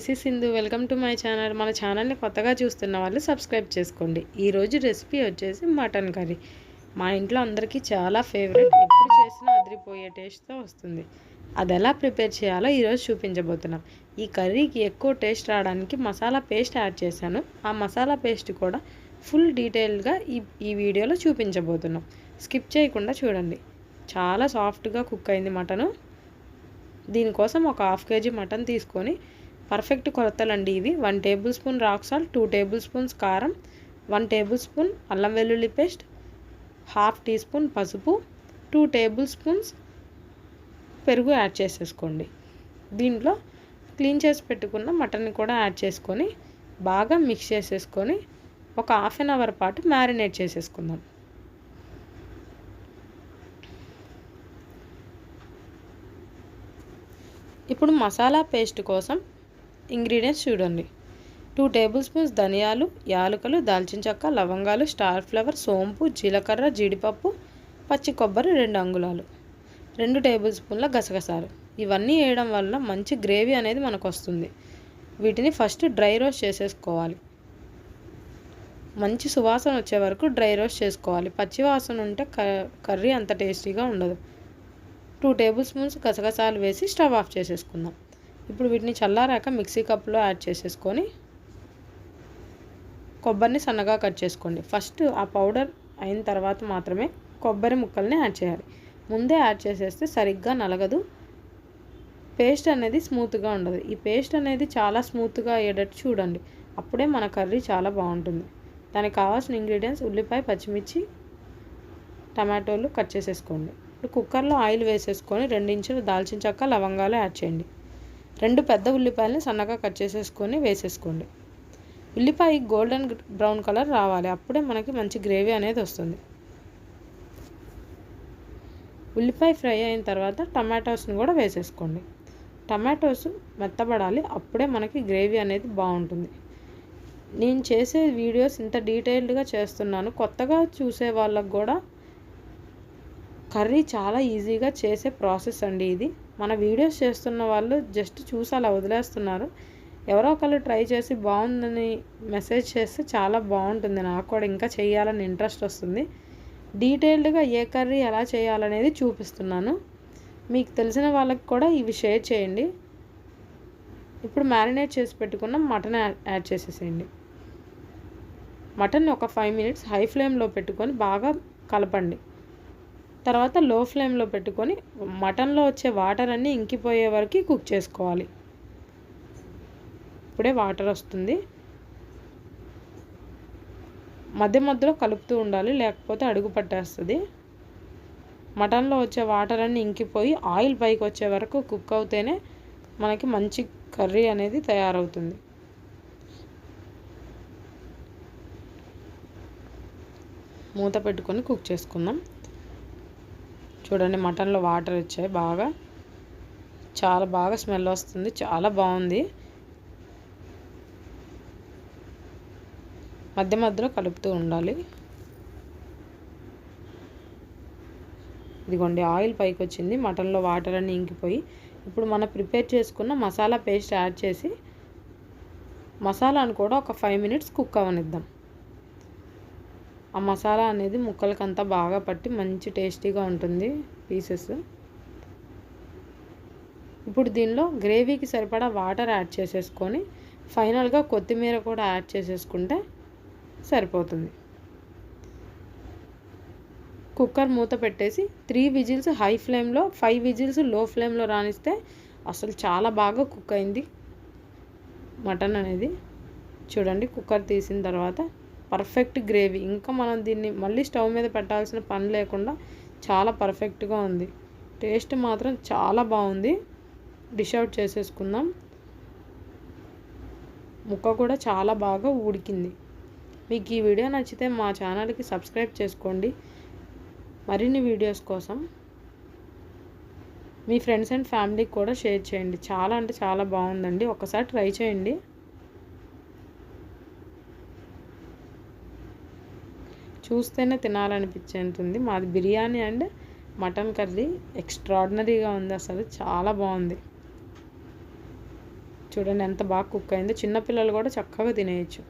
This is Sindhu. Welcome to my channel. మన ఛానల్ని కొత్తగా చూస్తున్న వాళ్ళు సబ్స్క్రైబ్ చేసుకోండి. ఈరోజు రెసిపీ వచ్చేసి మటన్ కర్రీ. మా ఇంట్లో అందరికీ చాలా ఫేవరెట్. ఎప్పుడు చేసినా అదిరిపోయే టేస్ట్తో వస్తుంది. అది ఎలా ప్రిపేర్ చేయాలో ఈరోజు చూపించబోతున్నాం. ఈ కర్రీకి ఎక్కువ టేస్ట్ రావడానికి మసాలా పేస్ట్ యాడ్ చేశాను. ఆ మసాలా పేస్ట్ కూడా ఫుల్ డీటెయిల్గా ఈ వీడియోలో చూపించబోతున్నాం. స్కిప్ చేయకుండా చూడండి. చాలా సాఫ్ట్గా కుక్ అయింది మటను. దీనికోసం ఒక హాఫ్ కేజీ మటన్ తీసుకొని, పర్ఫెక్ట్ కొలతలండి ఇవి. 1 table spoon rock salt, 2 table spoons కారం, 1 టేబుల్ స్పూన్ అల్లం వెల్లుల్లి పేస్ట్, హాఫ్ టీ స్పూన్ పసుపు, 2 టేబుల్ స్పూన్స్ పెరుగు యాడ్ చేసేసుకోండి. దీంట్లో క్లీన్ చేసి పెట్టుకున్న మటన్ని కూడా యాడ్ చేసుకొని బాగా మిక్స్ చేసేసుకొని ఒక హాఫ్ అన్ అవర్ పాటు మ్యారినేట్ చేసేసుకుందాం. ఇప్పుడు మసాలా పేస్ట్ కోసం ఇంగ్రీడియంట్స్ చూడండి. 2 టేబుల్ స్పూన్స్ ధనియాలు, యాలకులు, దాల్చిన చెక్క, లవంగాలు, స్టార్ ఫ్లవర్, సోంపు, జీలకర్ర, జీడిపప్పు, పచ్చి కొబ్బరి 2 అంగుళాలు, 2 టేబుల్ స్పూన్ల గసగసాలు. ఇవన్నీ వేయడం వల్ల మంచి గ్రేవీ అనేది మనకు వస్తుంది. వీటిని ఫస్ట్ డ్రై రోస్ట్ చేసేసుకోవాలి. మంచి సువాసన వచ్చే వరకు డ్రై రోస్ట్ చేసుకోవాలి. పచ్చి వాసన ఉంటే కర్రీ అంత టేస్టీగా ఉండదు. 2 టేబుల్ స్పూన్స్ గసగసాలు వేసి స్టవ్ ఆఫ్ చేసేసుకుందాం. ఇప్పుడు వీటిని చల్లారాక మిక్సీ కప్లో యాడ్ చేసేసుకొని కొబ్బరిని సన్నగా కట్ చేసుకోండి. ఫస్ట్ ఆ పౌడర్ అయిన తర్వాత మాత్రమే కొబ్బరి ముక్కల్ని యాడ్ చేయాలి. ముందే యాడ్ చేసేస్తే సరిగ్గా నలగదు, పేస్ట్ అనేది స్మూత్గా ఉండదు. ఈ పేస్ట్ అనేది చాలా స్మూత్గా అయ్యేటట్టు చూడండి. అప్పుడే మన కర్రీ చాలా బాగుంటుంది. దానికి కావాల్సిన ఇంగ్రీడియంట్స్ ఉల్లిపాయ, పచ్చిమిర్చి, టమాటోలు కట్ చేసేసుకోండి. ఇప్పుడు కుక్కర్లో ఆయిల్ వేసేసుకొని 2 ఇంచులు దాల్చిన చెక్క, లవంగాలు యాడ్ చేయండి. 2 పెద్ద ఉల్లిపాయలని సన్నగా కట్ చేసేసుకొని వేసేసుకోండి. ఉల్లిపాయ గోల్డెన్ బ్రౌన్ కలర్ రావాలి. అప్పుడే మనకి మంచి గ్రేవీ అనేది వస్తుంది. ఉల్లిపాయ ఫ్రై అయిన తర్వాత టమాటోస్ని కూడా వేసేసుకోండి. టమాటోస్ మెత్తబడాలి. అప్పుడే మనకి గ్రేవీ అనేది బాగుంటుంది. నేను చేసే వీడియోస్ ఇంత డీటెయిల్డ్గా చేస్తున్నాను. కొత్తగా చూసే వాళ్ళకు కూడా కర్రీ చాలా ఈజీగా చేసే ప్రాసెస్ అండి ఇది. మన వీడియోస్ చేస్తున్న వాళ్ళు జస్ట్ చూసి అలా వదిలేస్తున్నారు. ఎవరో ఒకళ్ళు ట్రై చేసి బాగుందని మెసేజ్ చేస్తే చాలా బాగుంటుంది. నాకు కూడా ఇంకా చేయాలని ఇంట్రెస్ట్ వస్తుంది. డీటెయిల్డ్గా ఏ కర్రీ ఎలా చేయాలనేది చూపిస్తున్నాను. మీకు తెలిసిన వాళ్ళకి కూడా ఇవి షేర్ చేయండి. ఇప్పుడు మ్యారినేట్ చేసి పెట్టుకున్న మటన్ యాడ్ చేసేసేయండి. మటన్ ఒక 5 మినిట్స్ హై ఫ్లేమ్లో పెట్టుకొని బాగా కలపండి. తర్వాత లో ఫ్లేమ్లో పెట్టుకొని మటన్లో వచ్చే వాటర్ అన్నీ ఇంకిపోయే వరకు కుక్ చేసుకోవాలి. ఇప్పుడే వాటర్ వస్తుంది. మధ్య మధ్యలో కలుపుతూ ఉండాలి, లేకపోతే అడుగు పట్టేస్తుంది. మటన్లో వచ్చే వాటర్ అన్నీ ఇంకిపోయి ఆయిల్ పైకి వచ్చే వరకు కుక్ అవుతేనే మనకి మంచి కర్రీ అనేది తయారవుతుంది. మూత పెట్టుకొని కుక్ చేసుకుందాం. చూడండి, మటన్లో వాటర్ వచ్చాయి. చాలా బాగా స్మెల్ వస్తుంది. చాలా బాగుంది. మధ్య మధ్యలో కలుపుతూ ఉండాలి. ఇదిగోండి, ఆయిల్ పైకి వచ్చింది. మటన్లో వాటర్ అన్నీ ఇంకిపోయి ఇప్పుడు మనం ప్రిపేర్ చేసుకున్న మసాలా పేస్ట్ యాడ్ చేసి మసాలాను కూడా ఒక 5 మినిట్స్ కుక్ అవనిద్దాం. ఆ మసాలా అనేది ముక్కలకంతా బాగా పట్టి మంచి టేస్టీగా ఉంటుంది పీసెస్. ఇప్పుడు దీనిలో గ్రేవీకి సరిపడా వాటర్ యాడ్ చేసేసుకొని ఫైనల్గా కొత్తిమీర కూడా యాడ్ చేసేసుకుంటే సరిపోతుంది. కుక్కర్ మూత పెట్టేసి 3 విజిల్స్ హై ఫ్లేమ్లో, 5 విజిల్స్ లో ఫ్లేమ్లో రానిస్తే అసలు చాలా బాగా కుక్ అయింది మటన్ అనేది. చూడండి, కుక్కర్ తీసిన తర్వాత పర్ఫెక్ట్ గ్రేవీ. ఇంకా మనం దీన్ని మళ్ళీ స్టవ్ మీద పెట్టాల్సిన పని లేకుండా చాలా పర్ఫెక్ట్గా ఉంది. టేస్ట్ మాత్రం చాలా బాగుంది. డిష్ అవుట్ చేసేసుకుందాం. ముక్క కూడా చాలా బాగా ఉడికింది. మీకు ఈ వీడియో నచ్చితే మా ఛానల్కి సబ్స్క్రైబ్ చేసుకోండి. మరిన్ని వీడియోస్ కోసం మీ ఫ్రెండ్స్ అండ్ ఫ్యామిలీకి కూడా షేర్ చేయండి. చాలా అంటే చాలా బాగుందండి. ఒకసారి ట్రై చేయండి. చూస్తేనే తినాలనిపించేంతుంది. మాది బిర్యానీ అండ్ మటన్ కర్రీ ఎక్స్ట్రాడినరీగా ఉంది. అసలు చాలా బాగుంది. చూడండి ఎంత బాగా కుక్ అయిందో. చిన్నపిల్లలు కూడా చక్కగా తినేయచ్చు.